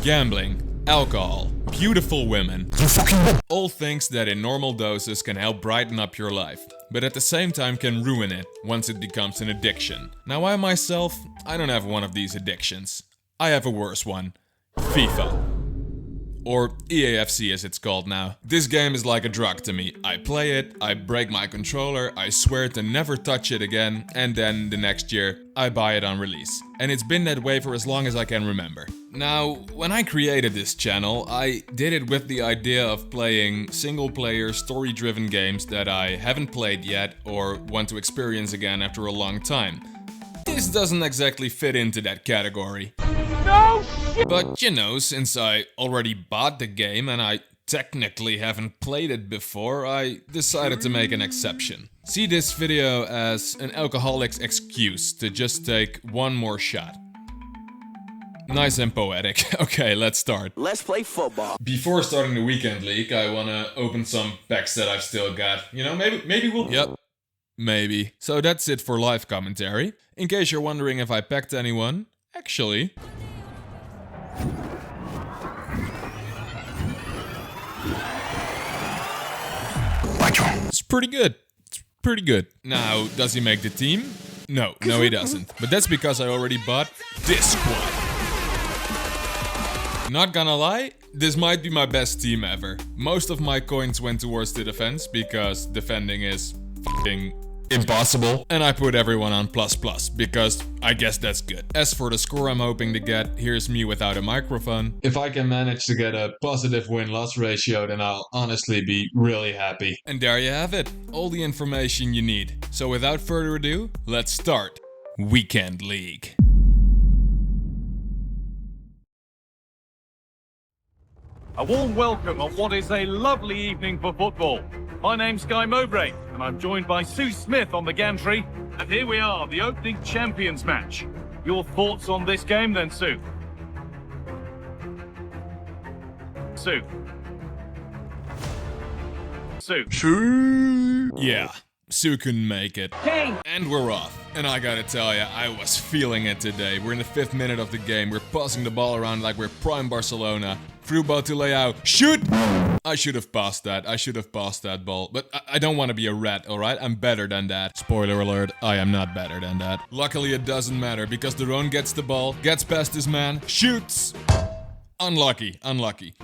Gambling, alcohol, beautiful women. All things that in normal doses can help brighten up your life, but at the same time can ruin it once it becomes an addiction. Now I myself, I don't have one of these addictions. I have a worse one. FIFA. Or EAFC as it's called now. This game is like a drug to me. I play it, I break my controller, I swear to never touch it again, and then the next year I buy it on release. And it's been that way for as long as I can remember. Now, when I created this channel, I did it with the idea of playing single-player, story-driven games that I haven't played yet or want to experience again after a long time. This doesn't exactly fit into that category. No shit! But you know, since I already bought the game and I technically haven't played it before, I decided to make an exception. See this video as an alcoholic's excuse to just take one more shot. Nice and poetic. Okay, let's start. Let's play football. Before starting the weekend league, I wanna open some packs that I've still got. You know, maybe we'll... Yep. Maybe. So that's it for live commentary. In case you're wondering if I packed anyone, actually... It's pretty good. It's pretty good. Now, does he make the team? No, he doesn't. But that's because I already bought this squad. Not gonna lie, this might be my best team ever. Most of my coins went towards the defense because defending is f***ing impossible. And I put everyone on ++ because I guess that's good. As for the score I'm hoping to get, here's me without a microphone. If I can manage to get a positive win-loss ratio, then I'll honestly be really happy. And there you have it, all the information you need. So without further ado, let's start Weekend League. A warm welcome on what is a lovely evening for football. My name's Guy Mowbray, and I'm joined by Sue Smith on the gantry. And here we are, the opening champions match. Your thoughts on this game then, Sue? Sue? Yeah, Sue couldn't make it. Hey! And we're off. And I gotta tell ya, I was feeling it today. We're in the 5th minute of the game. We're passing the ball around like we're prime Barcelona. Through ball to Leao. Shoot! I should have passed that. I should have passed that ball. But I don't want to be a rat, alright? I'm better than that. Spoiler alert, I am not better than that. Luckily it doesn't matter because Daron gets the ball, gets past his man, shoots! Unlucky.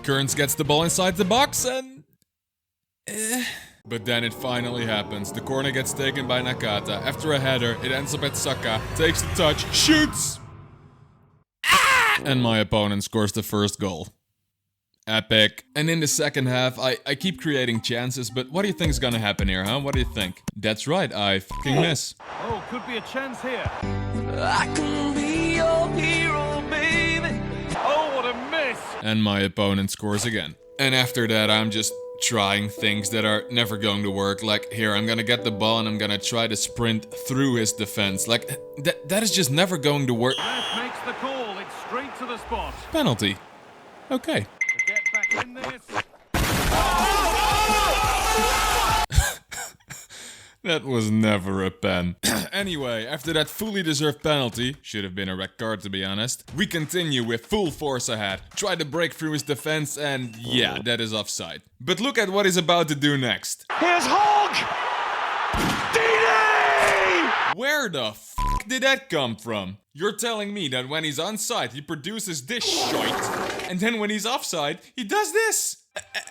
Kearns gets the ball inside the box and... But then it finally happens. The corner gets taken by Nakata. After a header, it ends up at Saka. Takes the touch, shoots! And my opponent scores the first goal. Epic. And in the second half, I keep creating chances, but what do you think's gonna happen here, huh? What do you think? That's right, I f***ing miss. Oh, could be a chance here. I can be your hero, baby. Oh, what a miss! And my opponent scores again. And after that, I'm just trying things that are never going to work. Like, here, I'm gonna get the ball and I'm gonna try to sprint through his defense. Like, that is just never going to work. Ref makes the call. It's straight to the spot. Penalty. Okay. To get back in this. That was never a pen. Anyway, after that fully deserved penalty, should have been a red card to be honest, we continue with full force ahead, try to break through his defense and yeah, that is offside. But look at what he's about to do next. Here's Hogg! DD! Where the f*** did that come from? You're telling me that when he's onside he produces this shite, and then when he's offside he does this?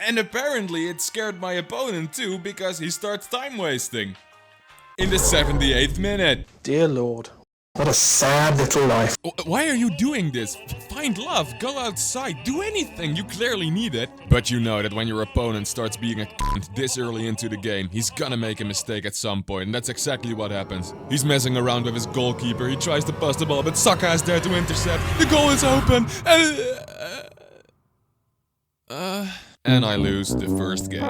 And apparently it scared my opponent too, because he starts time wasting. In the 78th minute. Dear Lord, what a sad little life. Why are you doing this? Find love, go outside, do anything, you clearly need it. But you know that when your opponent starts being a cunt this early into the game, he's gonna make a mistake at some point, and that's exactly what happens. He's messing around with his goalkeeper, he tries to pass the ball, but Saka is there to intercept. The goal is open, and I lose the first game.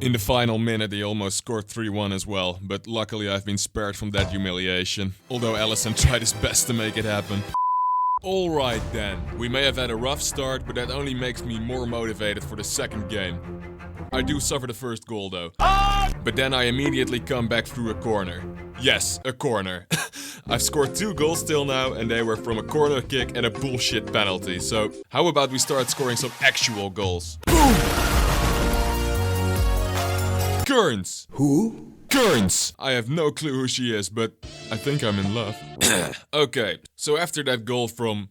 In the final minute he almost scored 3-1 as well, but luckily I've been spared from that humiliation. Although Alisson tried his best to make it happen. Alright then, we may have had a rough start, but that only makes me more motivated for the second game. I do suffer the first goal though. But then I immediately come back through a corner. Yes, a corner. I've scored 2 goals till now, and they were from a corner kick and a bullshit penalty. So, how about we start scoring some actual goals? Boom! Kearns! Who? Kearns! I have no clue who she is, but I think I'm in love. Okay, so after that goal from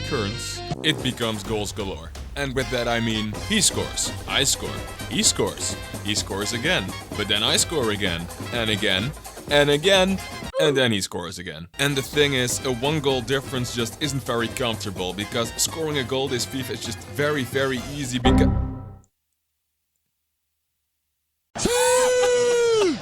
Kearns, it becomes goals galore. And with that I mean, he scores, I score, he scores again, but then I score again, and again, and again, and then he scores again. And the thing is, a 1-goal difference just isn't very comfortable, because scoring a goal this FIFA is just very, very easy because...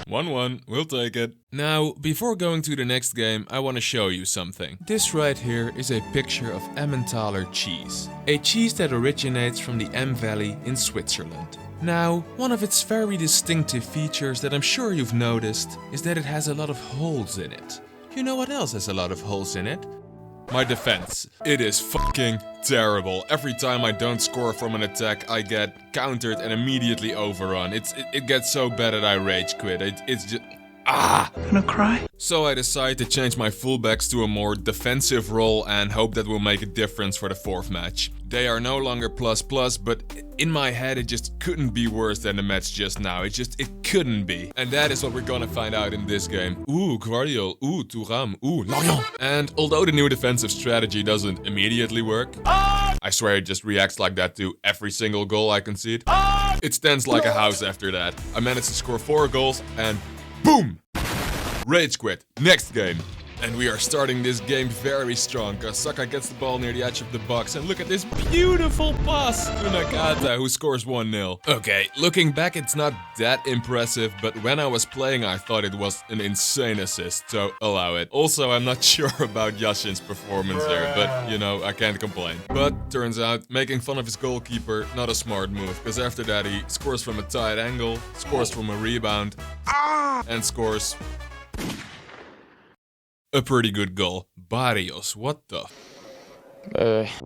1-1, we'll take it. Now, before going to the next game, I want to show you something. This right here is a picture of Emmentaler cheese. A cheese that originates from the Em Valley in Switzerland. Now, one of its very distinctive features that I'm sure you've noticed is that it has a lot of holes in it. You know what else has a lot of holes in it? My defense. It is fucking terrible. Every time I don't score from an attack, I get countered and immediately overrun. It gets so bad that I rage quit. It's just... Gonna cry? So I decide to change my fullbacks to a more defensive role and hope that will make a difference for the 4th match. They are no longer plus, but in my head it just couldn't be worse than the match just now. It couldn't be. And that is what we're gonna find out in this game. Ooh, Guardiol. Ooh, Thuram. Ooh, Lorient. And although the new defensive strategy doesn't immediately work, I swear it just reacts like that to every single goal I concede. It stands like a house after that. I managed to score 4 goals and boom! Rage quit. Next game. And we are starting this game very strong, cause Saka gets the ball near the edge of the box and look at this beautiful pass to Nakata, who scores 1-0. Okay, looking back it's not that impressive, but when I was playing I thought it was an insane assist, so allow it. Also, I'm not sure about Yashin's performance there, but you know, I can't complain. But turns out, making fun of his goalkeeper, not a smart move, cause after that he scores from a tight angle, scores from a rebound, and scores... a pretty good goal. Barrios, what the...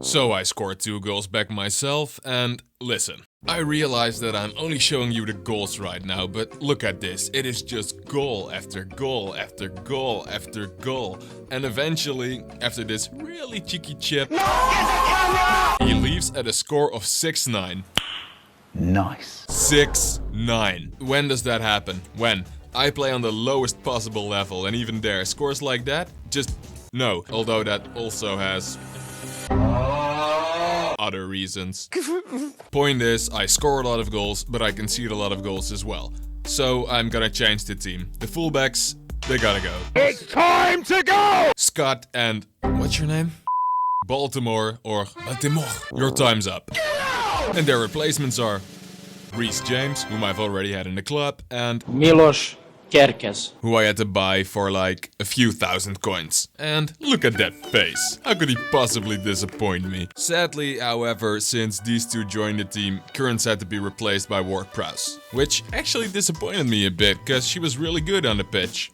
So I scored 2 goals back myself, and listen. I realize that I'm only showing you the goals right now, but look at this. It is just goal after goal after goal after goal. And eventually, after this really cheeky chip, he leaves at a score of 6-9. Nice. 6-9. When does that happen? When? I play on the lowest possible level, and even there, scores like that? Just no. Although that also has other reasons. Point is, I score a lot of goals, but I concede a lot of goals as well. So I'm gonna change the team. The fullbacks, they gotta go. It's time to go! Scott and... what's your name? Baltimore or Baltimore. Your time's up. And their replacements are... Reece James, whom I've already had in the club, and... Milos Kerkez, who I had to buy for like a few thousand coins. And look at that face. How could he possibly disappoint me? Sadly, however, since these 2 joined the team, Kearns had to be replaced by Ward-Prowse. Which actually disappointed me a bit, cause she was really good on the pitch.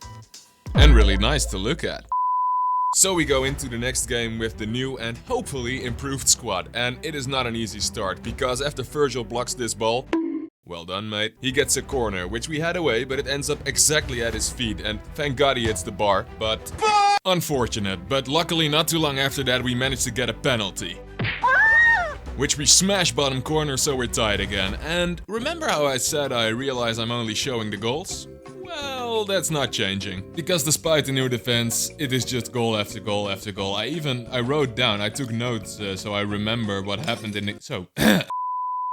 And really nice to look at. So we go into the next game with the new and hopefully improved squad. And it is not an easy start, because after Virgil blocks this ball... well done, mate. He gets a corner, which we had away, but it ends up exactly at his feet, and thank God he hits the bar, but... unfortunate, but luckily not too long after that we managed to get a penalty. Which we smash bottom corner, so we're tied again. And remember how I said I realize I'm only showing the goals? Well, that's not changing. Because despite the new defense, it is just goal after goal after goal. I wrote down, I took notes, so I remember what happened in the...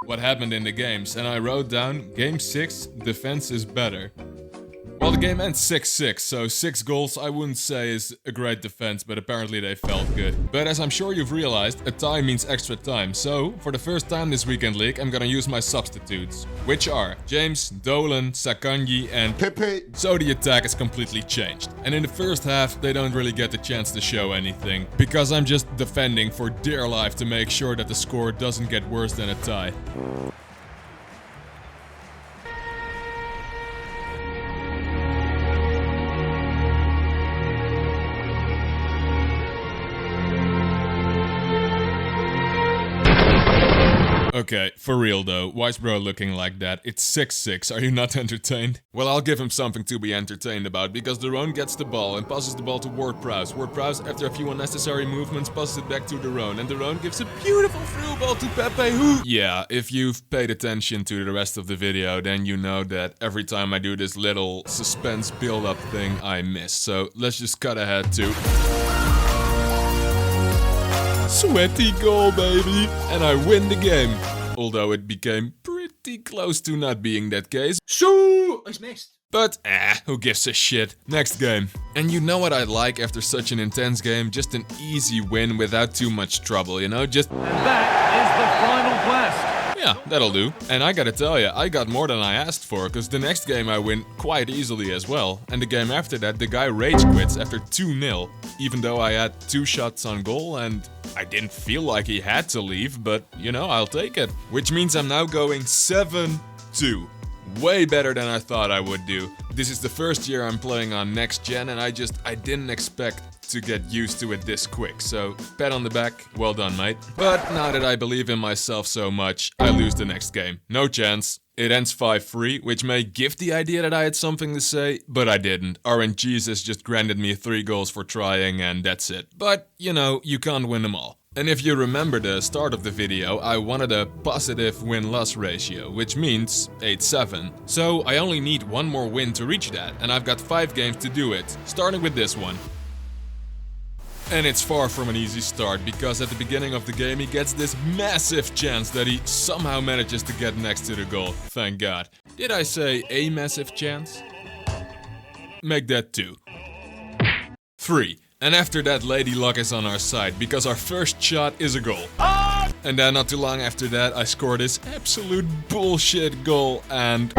what happened in the games, and I wrote down, Game 6, defense is better. Well, the game ends 6-6, so 6 goals I wouldn't say is a great defense, but apparently they felt good. But as I'm sure you've realized, a tie means extra time, so for the first time this weekend league, I'm gonna use my substitutes, which are James, Dolan, Sakangi, and Pepe. So the attack is completely changed. And in the first half, they don't really get the chance to show anything, because I'm just defending for dear life to make sure that the score doesn't get worse than a tie. Okay, for real though, why's bro looking like that? It's 6-6, are you not entertained? Well, I'll give him something to be entertained about, because De Roon gets the ball and passes the ball to Ward-Prowse. Ward-Prowse, after a few unnecessary movements, passes it back to De Roon, and De Roon gives a beautiful through ball to Pepe, who... Yeah, if you've paid attention to the rest of the video, then you know that every time I do this little suspense build-up thing, I miss. So let's just cut ahead to... Sweaty goal, baby! And I win the game. Although it became pretty close to not being that case. Zo! Is mist. But, who gives a shit? Next game. And you know what I'd like after such an intense game? Just an easy win without too much trouble, you know? Just... And that is the final blast. Yeah, that'll do. And I gotta tell ya, I got more than I asked for, cause the next game I win quite easily as well. And the game after that, the guy rage quits after 2-0, even though I had 2 shots on goal and I didn't feel like he had to leave, but you know, I'll take it. Which means I'm now going 7-2. Way better than I thought I would do. This is the first year I'm playing on next gen and I didn't expect to get used to it this quick, so pat on the back, well done mate. But now that I believe in myself so much, I lose the next game. No chance. It ends 5-3, which may give the idea that I had something to say, but I didn't. RNGesus just granted me 3 goals for trying and that's it. But, you know, you can't win them all. And if you remember the start of the video, I wanted a positive win-loss ratio, which means 8-7. So I only need 1 more win to reach that, and I've got 5 games to do it, starting with this one. And it's far from an easy start, because at the beginning of the game he gets this massive chance that he somehow manages to get next to the goal, thank God. Did I say a massive chance? Make that 2. 3. And after that, Lady Luck is on our side, because our first shot is a goal. And then not too long after that, I scored this absolute bullshit goal, and...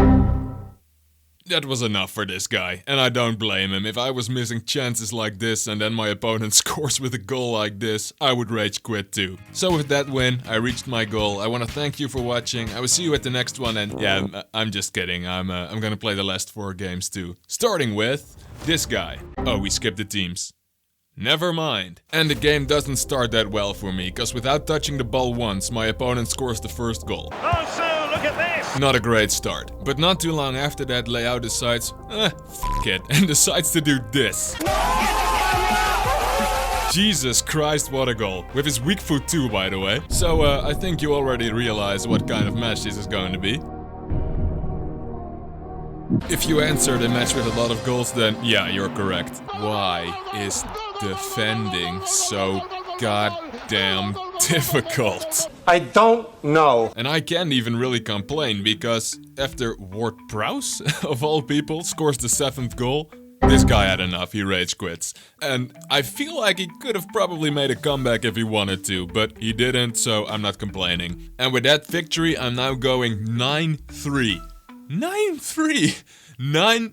that was enough for this guy, and I don't blame him. If I was missing chances like this and then my opponent scores with a goal like this, I would rage quit too. So with that win, I reached my goal. I want to thank you for watching. I will see you at the next one, and yeah, I'm just kidding. I'm gonna play the last 4 games too. Starting with this guy. Oh, we skipped the teams. Never mind. And the game doesn't start that well for me, cause without touching the ball once, my opponent scores the first goal. Oh, Sue, look at this! Not a great start. But not too long after that, Leao decides, f it, and decides to do this. Jesus Christ, what a goal. With his weak foot too, by the way. So, I think you already realize what kind of match this is going to be. If you answered a match with a lot of goals, then yeah, you're correct. Why is defending so goddamn difficult? I don't know. And I can't even really complain, because after Ward-Prowse, of all people, scores the 7th goal, this guy had enough, he rage quits. And I feel like he could have probably made a comeback if he wanted to, but he didn't, so I'm not complaining. And with that victory, I'm now going 9-3. 9-3! 9...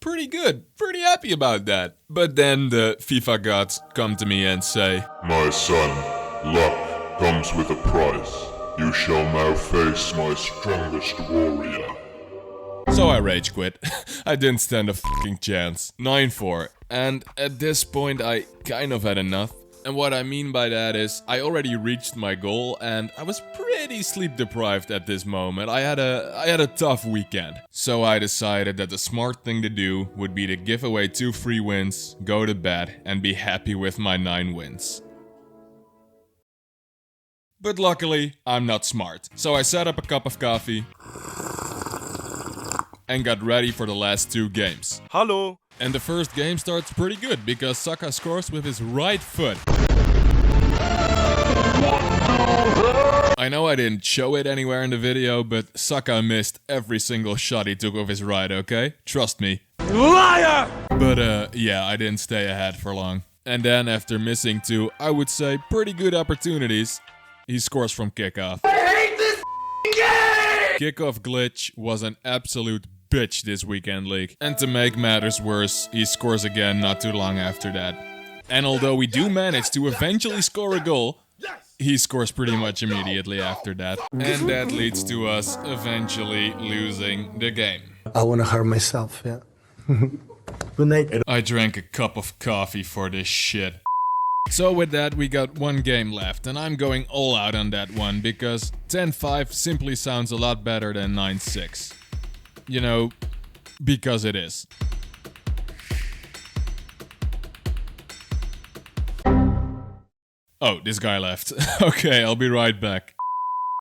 Pretty good. Pretty happy about that. But then the FIFA gods come to me and say, "My son, luck comes with a price. You shall now face my strongest warrior." So I rage quit. I didn't stand a fucking chance. 9-4. And at this point I kind of had enough. And what I mean by that is, I already reached my goal and I was pretty sleep deprived at this moment. I had a tough weekend. So I decided that the smart thing to do would be to give away 2 free wins, go to bed, and be happy with my 9 wins. But luckily, I'm not smart. So I set up a cup of coffee and got ready for the last 2 games. Hallo. And the first game starts pretty good, because Saka scores with his right foot. I know I didn't show it anywhere in the video, but Saka missed every single shot he took with his right, okay? Trust me. Liar! But yeah, I didn't stay ahead for long. And then after missing 2, I would say pretty good opportunities, he scores from kickoff. I hate this game! Kickoff glitch was an absolute bitch this weekend league. And to make matters worse, he scores again not too long after that. And although we do manage to eventually score a goal, he scores pretty much immediately after that. And that leads to us eventually losing the game. I wanna hurt myself, yeah. Good night. I drank a cup of coffee for this shit. So with that, we got one game left, and I'm going all out on that one, because 10-5 simply sounds a lot better than 9-6. You know, because it is. Oh, this guy left. Okay, I'll be right back.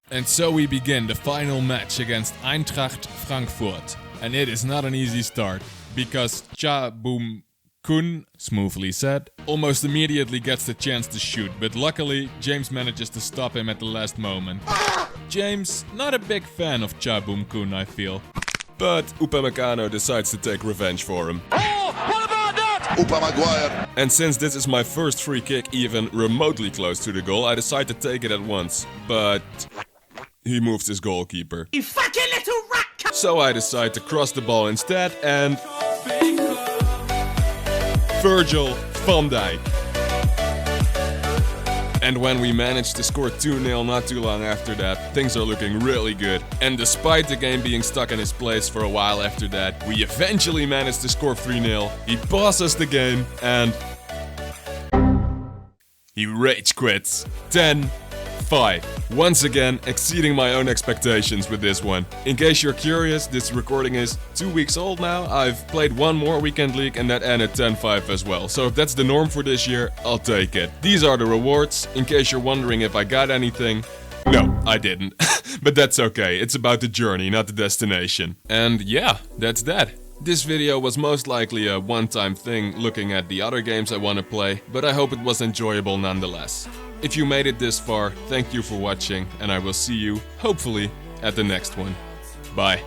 And so we begin the final match against Eintracht Frankfurt. And it is not an easy start, because Cha-Boom Kun, smoothly said, almost immediately gets the chance to shoot, but luckily James manages to stop him at the last moment. James, not a big fan of Cha-Boom Kun, I feel. But Upamecano decides to take revenge for him. And since this is my first free kick even remotely close to the goal, I decide to take it at once. But he moves his goalkeeper. You fucking little rat! So I decide to cross the ball instead, and Virgil van Dijk. And when we managed to score 2-0 not too long after that, things are looking really good. And despite the game being stuck in his place for a while after that, we eventually managed to score 3-0. He pauses the game and he rage quits. 10-5. Once again, exceeding my own expectations with this one. In case you're curious, this recording is 2 weeks old now. I've played one more weekend league and that ended 10-5 as well. So if that's the norm for this year, I'll take it. These are the rewards, in case you're wondering if I got anything. No, I didn't. But that's okay, it's about the journey, not the destination. And yeah, that's that. This video was most likely a one-time thing looking at the other games I want to play, but I hope it was enjoyable nonetheless. If you made it this far, thank you for watching, and I will see you, hopefully, at the next one. Bye.